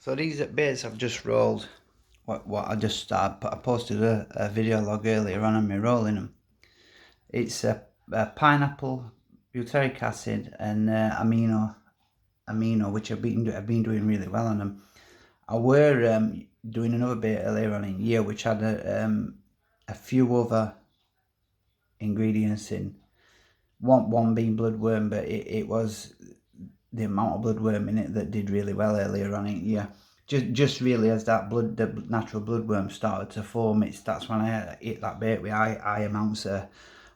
So these baits I've just rolled. I posted a video log earlier on me rolling them. It's a pineapple, butyric acid, and amino, which I've been doing really well on them. I were doing another bait earlier on in the year, which had a few other ingredients in. One being bloodworm, but it was the amount of bloodworm in it that did really well earlier on in the year. Just really as the natural bloodworm started to form, that's when I hit that bait with high amounts of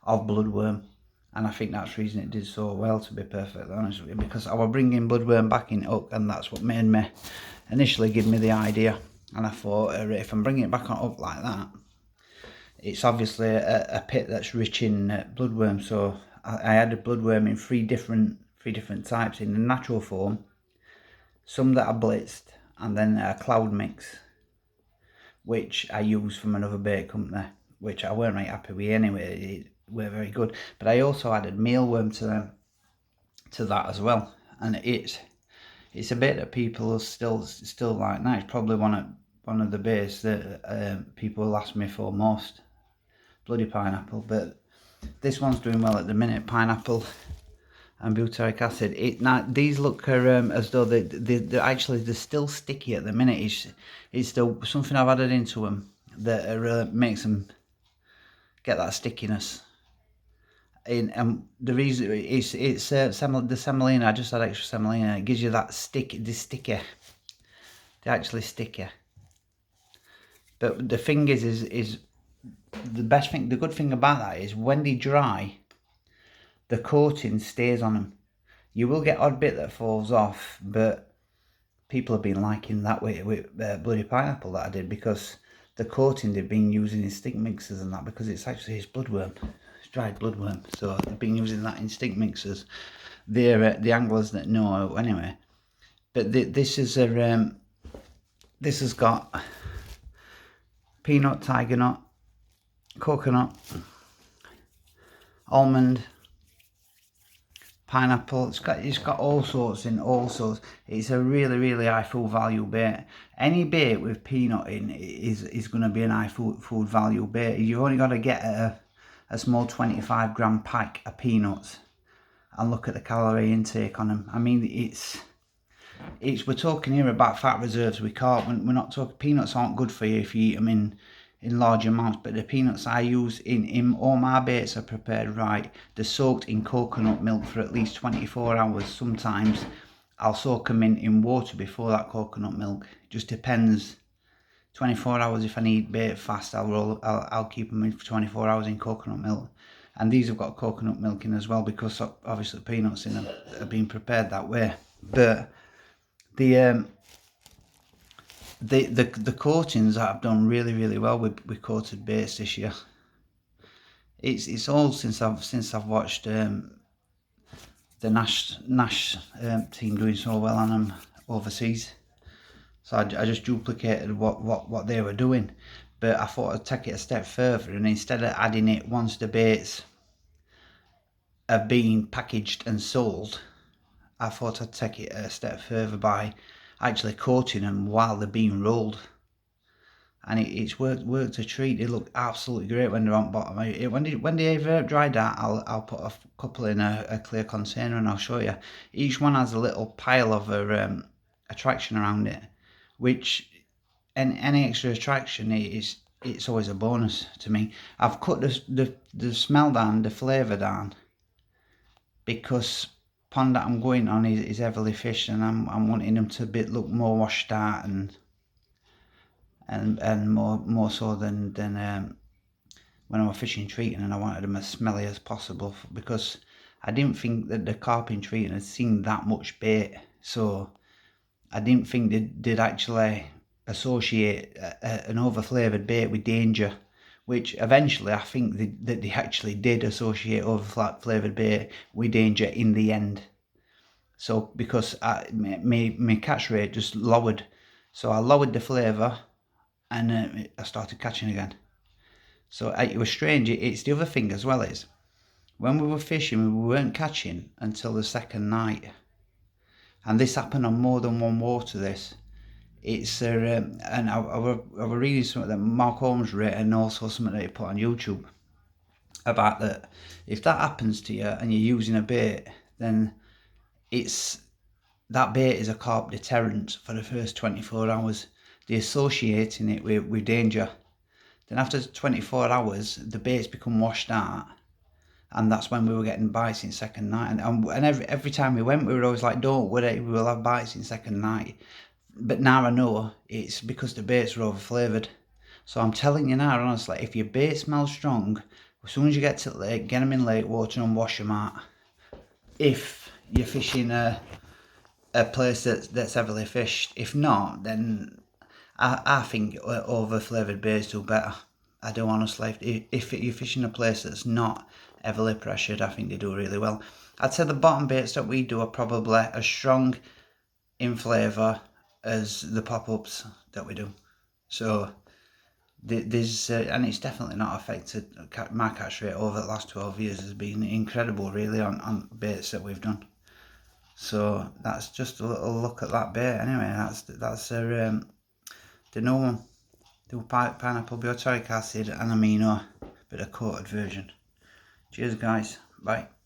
bloodworm, and I think that's the reason it did so well, to be perfectly honest with you, because I was bringing bloodworm back in hook, and that's what made me initially give me the idea. And I thought, if I'm bringing it back on hook like that, it's obviously a pit that's rich in bloodworm. So I added bloodworm in three different types in the natural form, some that are blitzed, and then a cloud mix, which I use from another bait company, which I weren't right happy with anyway. It were very good, but I also added mealworm to that as well, and it's a bait that people still like now. It's probably one of the baits that people will ask me for most, bloody pineapple. But this one's doing well at the minute, pineapple and butyric acid. Now these look as though they're still sticky at the minute. It's still something I've added into them that makes them get that stickiness. And the reason it's the semolina. I just had extra semolina. It gives you that sticky. They're actually sticky. But the thing is the best thing. The good thing about that is when they dry, the coating stays on them. You will get odd bit that falls off, but people have been liking that with bloody pineapple that I did, because the coating they've been using in stick mixers and that, because it's actually bloodworm, it's dried bloodworm. So they've been using that in stick mixers. They're the anglers that know anyway. But this has got peanut, tiger nut, coconut, almond, pineapple. It's got all sorts. It's a really high food value bait. Any bait with peanut in is going to be an high food value bait. You've only got to get a small 25 gram pack of peanuts and look at the calorie intake on them. I mean, we're talking here about fat reserves. We're not talking, peanuts aren't good for you if you eat them in large amounts, but the peanuts I use in all my baits are prepared right. They're soaked in coconut milk for at least 24 hours. Sometimes I'll soak them in water before that coconut milk. It just depends. 24 hours if I need bait fast, I'll keep them in for 24 hours in coconut milk. And these have got coconut milk in as well, because obviously the peanuts in them are being prepared that way. But the coatings that I've done really well with coated baits this year. It's all since I've watched the Nash team doing so well on them overseas. So I just duplicated what they were doing, but I thought I'd take it a step further, and instead of adding it once the baits are being packaged and sold, I thought I'd take it a step further by actually coating them while they're being rolled, and it's worked a treat. They look absolutely great when they're on bottom. When they've dried out, I'll put a couple in a clear container and I'll show you. Each one has a little pile of attraction around it, which any extra attraction it's always a bonus to me. I've cut the smell down, the flavour down, because pond that I'm going on is heavily fished, and I'm wanting them to look more washed out and more so than when I was fishing treating, and I wanted them as smelly as possible, because I didn't think that the carp in treating had seen that much bait, so I didn't think they'd actually associate an over-flavoured bait with danger, which eventually I think that they actually did associate over-flavoured bait with danger in the end. So because my catch rate just lowered, so I lowered the flavour, and I started catching again. So it was strange. It's the other thing as well is, when we were fishing, we weren't catching until the second night, and this happened on more than one water. It's and I were reading something that Mark Holmes wrote, and also something that he put on YouTube about that. If that happens to you and you're using a bait, then that bait is a carp deterrent for the first 24 hours. They're associating it with danger. Then after 24 hours, the baits become washed out, and that's when we were getting bites in second night. And every time we went, we were always like, don't worry, we will have bites in second night. But now I know it's because the baits are overflavoured. So I'm telling you now, honestly, if your bait smells strong, as soon as you get to the lake, get them in lake water and wash them out. If you're fishing a place that's heavily fished. If not, then I think over-flavoured baits do better. I do, honestly. If you're fishing a place that's not heavily pressured, I think they do really well. I'd say the bottom baits that we do are probably as strong in flavour as the pop-ups that we do. So there's and it's definitely not affected. My catch rate over the last 12 years has been incredible, really, on baits that we've done. So that's just a little look at that bait. Anyway, that's the new one. The pineapple, butyric acid and amino, but a coated version. Cheers, guys. Bye.